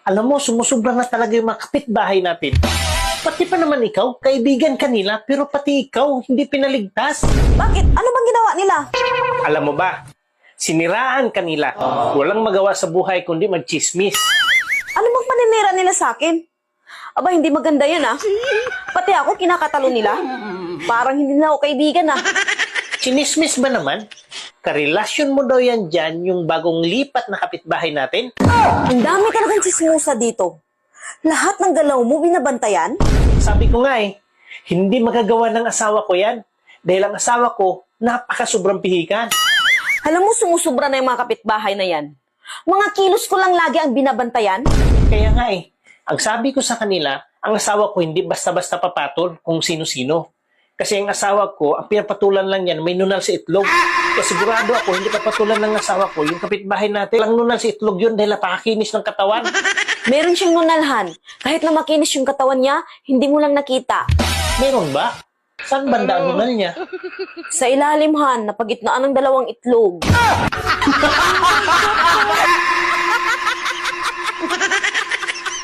Alam mo, sumusubra na talaga yung mga kapitbahay natin. Pati pa naman ikaw, kaibigan kanila, pero pati ikaw, hindi pinaligtas. Bakit? Ano bang ginawa nila? Alam mo ba, siniraan kanila. Walang magawa sa buhay kundi magchismis. Ano bang paninira nila sa akin? Aba, hindi maganda yan ah. Pati ako, kinakatalo nila. Parang hindi na ako kaibigan ah. Chinismis ba naman? Karelasyon mo daw yan dyan, yung bagong lipat na kapitbahay natin? Ang dami talagang chismosa dito. Lahat ng galaw mo binabantayan? Sabi ko nga hindi magagawa ng asawa ko yan. Dahil ang asawa ko, napaka-sobrang pihikan. Alam mo, sumusubra na yung mga kapitbahay na yan. Mga kilos ko lang lagi ang binabantayan. Kaya nga ang sabi ko sa kanila, ang asawa ko hindi basta-basta papatol kung sino-sino. Kasi ang asawa ko, ang pinapatulan lang yan, may nunal sa itlog. Kaya sigurado ako, hindi papatulan ng asawa ko, yung kapitbahay natin, lang nunal sa itlog yun dahil napakakinis ng katawan. Meron siyang nunalhan. Kahit na makinis yung katawan niya, hindi mo lang nakita. Meron ba? Saan banda ang nunal niya? Sa ilalim, Han, napagitnaan ng dalawang itlog.